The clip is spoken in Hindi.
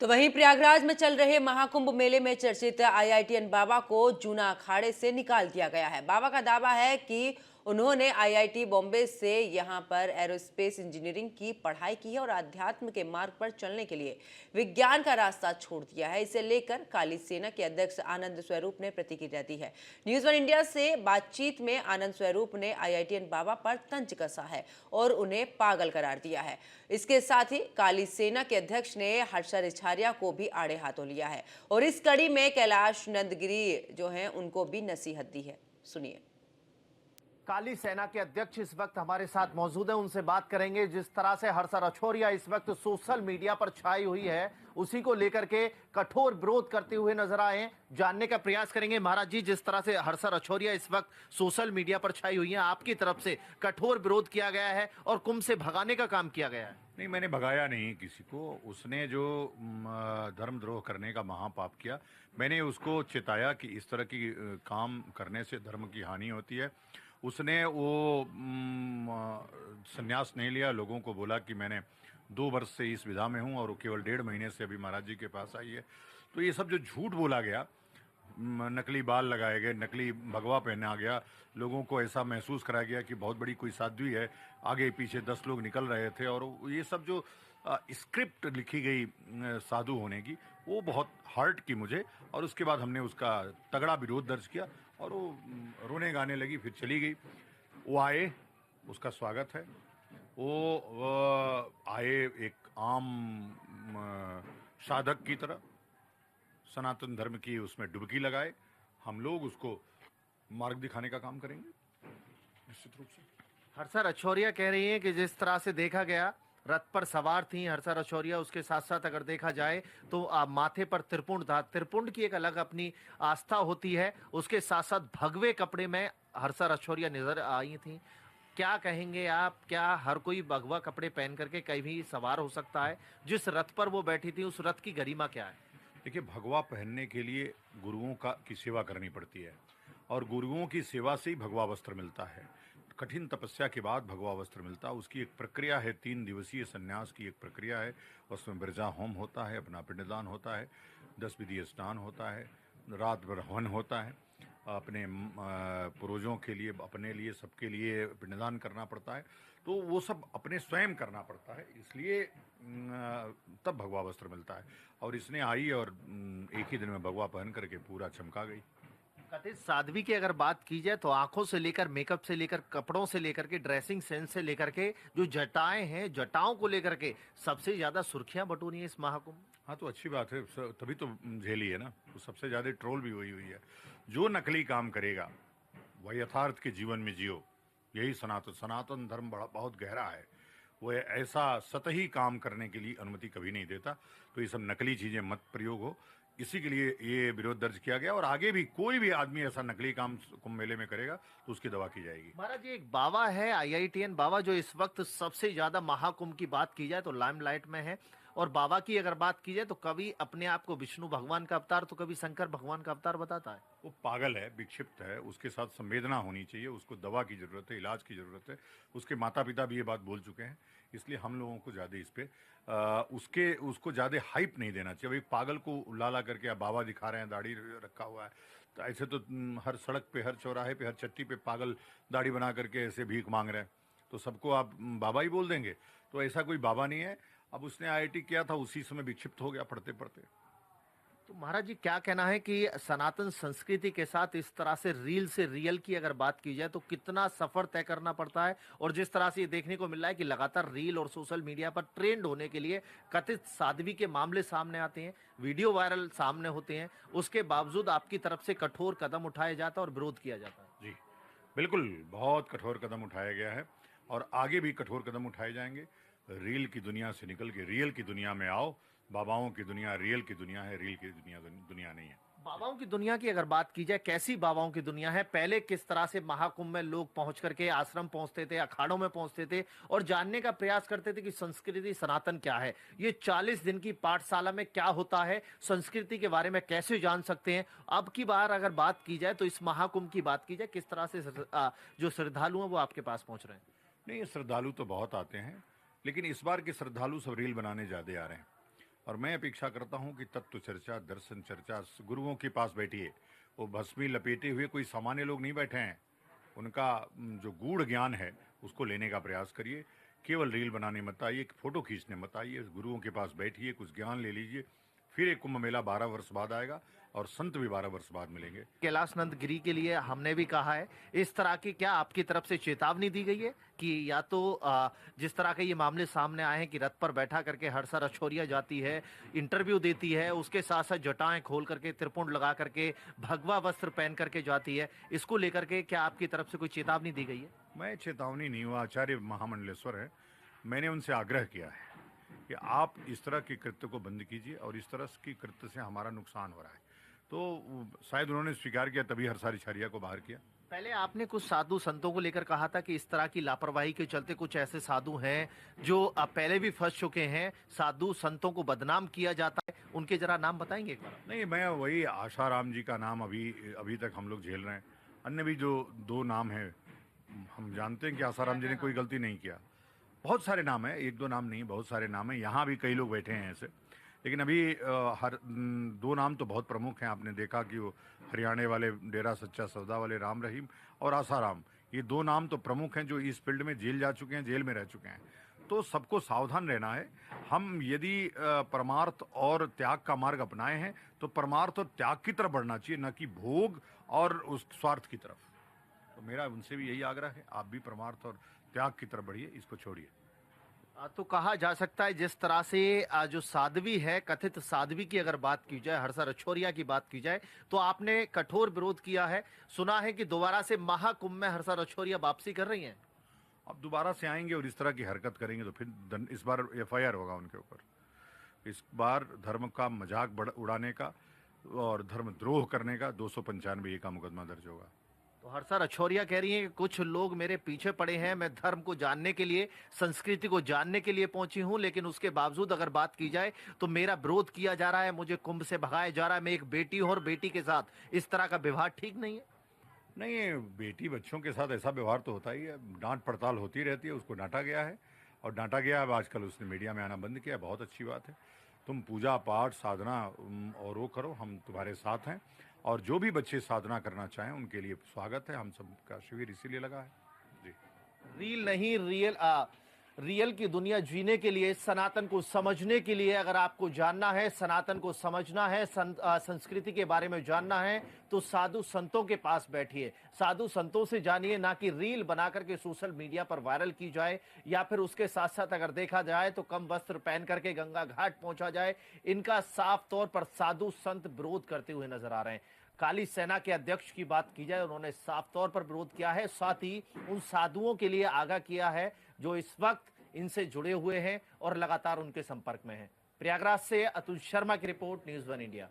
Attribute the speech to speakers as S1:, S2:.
S1: तो वहीं प्रयागराज में चल रहे महाकुंभ मेले में चर्चित आईआईटीएन बाबा को जूना अखाड़े से निकाल दिया गया है। बाबा का दावा है कि उन्होंने आईआईटी बॉम्बे से यहां पर एरोस्पेस इंजीनियरिंग की पढ़ाई की है और अध्यात्म के मार्ग पर चलने के लिए विज्ञान का रास्ता छोड़ दिया है। इसे लेकर काली सेना के अध्यक्ष आनंद स्वरूप ने प्रतिक्रिया दी है। न्यूज वन इंडिया से बातचीत में आनंद स्वरूप ने आईआईटीएन बाबा पर तंज कसा है और उन्हें पागल करार दिया है। इसके साथ ही काली सेना के अध्यक्ष ने हर्षा रिछारिया को भी आड़े हाथों लिया है और इस कड़ी में कैलाश नंदगिरी जो हैं उनको भी नसीहत दी है। सुनिए।
S2: काली सेना के अध्यक्ष इस वक्त हमारे साथ मौजूद है, उनसे बात करेंगे। जिस तरह से हर्षा रछौरिया इस वक्त सोशल मीडिया पर छाई हुई है, उसी को लेकर के कठोर विरोध करते हुए नजर आए, जानने का प्रयास करेंगे। महाराज जी, जिस तरह से हर्षा रछौरिया इस वक्त सोशल मीडिया पर छाई हुई है, आपकी तरफ से कठोर विरोध किया गया है और कुंभ से भगाने का काम किया गया है।
S3: नहीं, मैंने भगाया नहीं किसी को। उसने जो धर्मद्रोह करने का महापाप किया, मैंने उसको चिताया कि इस तरह की काम करने से धर्म की हानि होती है। उसने वो संन्यास नहीं लिया, लोगों को बोला कि मैंने 2 वर्ष से इस विधा में हूँ और वो केवल 1.5 महीने से अभी महाराज जी के पास आई है। तो ये सब जो झूठ बोला गया, नकली बाल लगाए गए, नकली भगवा पहना गया, लोगों को ऐसा महसूस कराया गया कि बहुत बड़ी कोई साध्वी है, आगे पीछे 10 लोग निकल रहे थे, और ये सब जो स्क्रिप्ट लिखी गई साधु होने की, वो बहुत हर्ट की मुझे। और उसके बाद हमने उसका तगड़ा विरोध दर्ज किया और वो रोने गाने लगी, फिर चली गई। वो आए, उसका स्वागत है। वो आए एक आम साधक की तरह, सनातन धर्म की उसमें डुबकी लगाए। हम लोग उसको मार्ग दिखाने का काम करेंगे निश्चित रूप से।
S2: हर्षा रछौरिया कह रही हैं कि जिस तरह से देखा गया, रथ पर सवार थी हर्षा रछौरिया, उसके साथ साथ अगर देखा जाए तो माथे पर त्रिपुंड था। त्रिपुंड की एक अलग अपनी आस्था होती है, उसके साथ साथ भगवे कपड़े में हर्षा रछौरिया नजर आई थी। क्या कहेंगे आप, क्या हर कोई भगवा कपड़े पहन करके कहीं भी सवार हो सकता है? जिस रथ पर वो बैठी थी, उस रथ की गरिमा क्या है?
S3: देखिए, भगवा पहनने के लिए गुरुओं की सेवा करनी पड़ती है, और गुरुओं की सेवा से ही भगवा वस्त्र मिलता है। कठिन तपस्या के बाद भगवा वस्त्र मिलता है। उसकी एक प्रक्रिया है, 3 दिवसीय संन्यास की एक प्रक्रिया है। उसमें बिरजा होम होता है, अपना पिंडदान होता है, 10 विधि स्नान होता है, रात भर हवन होता है, अपने पूर्वजों के लिए, अपने लिए, सबके लिए पिंडदान करना पड़ता है। तो वो सब अपने स्वयं करना पड़ता है, इसलिए तब भगवा वस्त्र मिलता है। और इसने आई और एक ही दिन में भगवा पहन करके पूरा चमका गई।
S2: कथित साध्वी की अगर बात की जाए तो आंखों से लेकर, मेकअप से लेकर, कपड़ों से लेकर के, ड्रेसिंग सेंस से लेकर के, जो जटाएं हैं, जटाओं को लेकर के सबसे ज्यादा सुर्खियां बटोरी हैं इस महाकुंभ।
S3: हाँ, तो अच्छी बात है, तभी तो झेली है ना। तो सबसे ज्यादा ट्रोल भी हुई है। जो नकली काम करेगा वह यथार्थ के जीवन में जियो, यही सनातन धर्म बड़ा बहुत गहरा है। वो ऐसा सतही काम करने के लिए अनुमति कभी नहीं देता। तो ये सब नकली चीजें मत प्रयोग हो, इसी के लिए ये विरोध दर्ज किया गया। और आगे भी कोई भी आदमी ऐसा नकली काम कुंभ मेले में करेगा तो उसकी दवा की जाएगी।
S2: महाराज जी, एक बाबा है आईआईटीएन बाबा, जो इस वक्त सबसे ज्यादा महाकुंभ की बात की जाए तो लाइमलाइट में है। और बाबा की अगर बात की जाए तो कभी अपने आप को विष्णु भगवान का अवतार, तो कभी शंकर भगवान का अवतार बताता है।
S3: वो पागल है, विक्षिप्त है, उसके साथ संवेदना होनी चाहिए, उसको दवा की जरूरत है, इलाज की जरूरत है। उसके माता पिता भी ये बात बोल चुके हैं, इसलिए हम लोगों को ज्यादा इस पे उसको ज्यादा हाइप नहीं देना चाहिए। भाई, पागल को लाला करके आप बाबा दिखा रहे हैं, दाढ़ी रखा हुआ है, तो ऐसे तो हर सड़क पे, हर चौराहे पे, हर चट्टी पे पागल दाढ़ी बना करके ऐसे भीख मांग रहे हैं, तो सबको आप बाबा ही बोल देंगे? तो ऐसा कोई बाबा नहीं है। अब उसने आईआईटी किया था, उसी समय विक्षिप्त हो गया पढ़ते पढ़ते।
S2: तो महाराज जी, क्या कहना है कि सनातन संस्कृति के साथ इस तरह से रील से रियल की अगर बात की जाए तो कितना सफर तय करना पड़ता है? और जिस तरह से ये देखने को मिल रहा है कि लगातार रील और सोशल मीडिया पर ट्रेंड होने के लिए कथित साध्वी के मामले सामने आते हैं, वीडियो वायरल सामने होते हैं, उसके बावजूद आपकी तरफ से कठोर कदम उठाया जाता है और विरोध किया जाता है।
S3: जी, बिल्कुल, बहुत कठोर कदम उठाया गया है और आगे भी कठोर कदम उठाए जाएंगे। रील की दुनिया से निकल के रियल की दुनिया में आओ। बाबाओं की दुनिया रियल की दुनिया है, रील की दुनिया नहीं है।
S2: बाबाओं की दुनिया की अगर बात की जाए, कैसी बाबाओं की दुनिया है? पहले किस तरह से महाकुंभ में लोग पहुंच करके आश्रम पहुंचते थे, अखाड़ों में पहुंचते थे और जानने का प्रयास करते थे कि संस्कृति सनातन क्या है। ये 40 दिन की पाठशाला में क्या होता है, संस्कृति के बारे में कैसे जान सकते हैं? अब की बार अगर बात की जाए तो इस महाकुंभ की बात की जाए, किस तरह से जो श्रद्धालु हैं वो आपके पास पहुंच रहे हैं?
S3: नहीं, श्रद्धालु तो बहुत आते हैं, लेकिन इस बार के श्रद्धालु सब रील बनाने ज्यादा आ रहे हैं। और मैं अपेक्षा करता हूं कि तत्व चर्चा, दर्शन चर्चा गुरुओं के पास बैठिए। वो भस्मी लपेटे हुए कोई सामान्य लोग नहीं बैठे हैं। उनका जो गूढ़ ज्ञान है उसको लेने का प्रयास करिए। केवल रील बनाने मत आइए, फोटो खींचने मत आइए, गुरुओं के पास बैठिए, कुछ ज्ञान ले लीजिए। फिर एक कुंभ मेला 12 वर्ष बाद आएगा और संत भी 12 वर्ष बाद मिलेंगे।
S2: कैलाश नंद गिरी के लिए हमने भी कहा है, इस तरह की क्या आपकी तरफ से चेतावनी दी गई है कि या तो जिस तरह के ये मामले सामने आए हैं कि रथ पर बैठा करके हर्षा रछौरिया जाती है, इंटरव्यू देती है, उसके साथ साथ जटाएं खोल करके, त्रिपुंड लगा करके, भगवा वस्त्र पहन करके जाती है, इसको लेकर के क्या आपकी तरफ से कोई चेतावनी दी गई है?
S3: मैं चेतावनी नहीं हुआ, आचार्य महामंडलेश्वर है, मैंने उनसे आग्रह किया है कि आप इस तरह के कृत्य को बंद कीजिए और इस तरह की कृत्य से हमारा नुकसान हो रहा है। तो शायद उन्होंने स्वीकार किया, तभी हर्षा रछौरिया को बाहर किया।
S2: पहले आपने कुछ साधु संतों को लेकर कहा था कि इस तरह की लापरवाही के चलते कुछ ऐसे साधु हैं जो पहले भी फंस चुके हैं, साधु संतों को बदनाम किया जाता है, उनके जरा नाम बताएंगे एक बार?
S3: नहीं, मैं वही आशाराम जी का नाम अभी तक हम लोग झेल रहे हैं। अन्य भी जो 2 नाम हैं, हम जानते हैं कि आशाराम जी ने कोई गलती नहीं किया। बहुत सारे नाम हैं, 1-2 नाम नहीं, बहुत सारे नाम हैं। यहाँ भी कई लोग बैठे हैं ऐसे, लेकिन अभी 2 नाम तो बहुत प्रमुख हैं। आपने देखा कि वो हरियाणा वाले डेरा सच्चा सौदा वाले राम रहीम और आसाराम, ये 2 नाम तो प्रमुख हैं जो इस फील्ड में जेल जा चुके हैं, जेल में रह चुके हैं। तो सबको सावधान रहना है। हम यदि परमार्थ और त्याग का मार्ग अपनाए हैं तो परमार्थ और त्याग की तरफ बढ़ना चाहिए, न कि भोग और उस स्वार्थ की तरफ। तो मेरा उनसे भी यही आग्रह है, आप भी परमार्थ और त्याग की तरफ बढ़िए, इसको छोड़िए।
S2: तो कहा जा सकता है जिस तरह से जो साध्वी है, कथित साध्वी की अगर बात की जाए, हर्षा रछौरिया की बात की जाए, तो आपने कठोर विरोध किया है। सुना है कि दोबारा से महाकुंभ में हर्षा रछौरिया वापसी कर रही हैं।
S3: अब दोबारा से आएंगे और इस तरह की हरकत करेंगे तो फिर इस बार FIR होगा उनके ऊपर। इस बार धर्म का मजाक उड़ाने का और धर्मद्रोह करने का 295 का मुकदमा दर्ज होगा।
S2: तो हर्षा रछौरिया कह रही हैं कि कुछ लोग मेरे पीछे पड़े हैं, मैं धर्म को जानने के लिए, संस्कृति को जानने के लिए पहुंची हूं, लेकिन उसके बावजूद अगर बात की जाए तो मेरा विरोध किया जा रहा है, मुझे कुंभ से भगाया जा रहा है। मैं एक बेटी हूं और बेटी के साथ इस तरह का व्यवहार ठीक नहीं है।
S3: नहीं, बेटी बच्चों के साथ ऐसा व्यवहार तो होता ही है, डांट पड़ताल होती रहती है। उसको डांटा गया है और डांटा गया है। आजकल उसने मीडिया में आना बंद किया, बहुत अच्छी बात है। तुम पूजा पाठ साधना और वो करो, हम तुम्हारे साथ हैं। और जो भी बच्चे साधना करना चाहें उनके लिए स्वागत है। हम सबका शिविर इसीलिए लगा है जी।
S2: रील नहीं, रियल की दुनिया जीने के लिए, सनातन को समझने के लिए, अगर आपको जानना है, सनातन को समझना है, संस्कृति के बारे में जानना है, तो साधु संतों के पास बैठिए, साधु संतों से जानिए, ना कि रील बना करके सोशल मीडिया पर वायरल की जाए, या फिर उसके साथ साथ अगर देखा जाए तो कम वस्त्र पहन करके गंगा घाट पहुंचा जाए। इनका साफ तौर पर साधु संत विरोध करते हुए नजर आ रहे हैं। काली सेना के अध्यक्ष की बात की जाए, उन्होंने साफ तौर पर विरोध किया है, साथ ही उन साधुओं के लिए आगाह किया है जो इस वक्त इनसे जुड़े हुए हैं और लगातार उनके संपर्क में हैं। प्रयागराज से अतुल शर्मा की रिपोर्ट, न्यूज़ 1 इंडिया।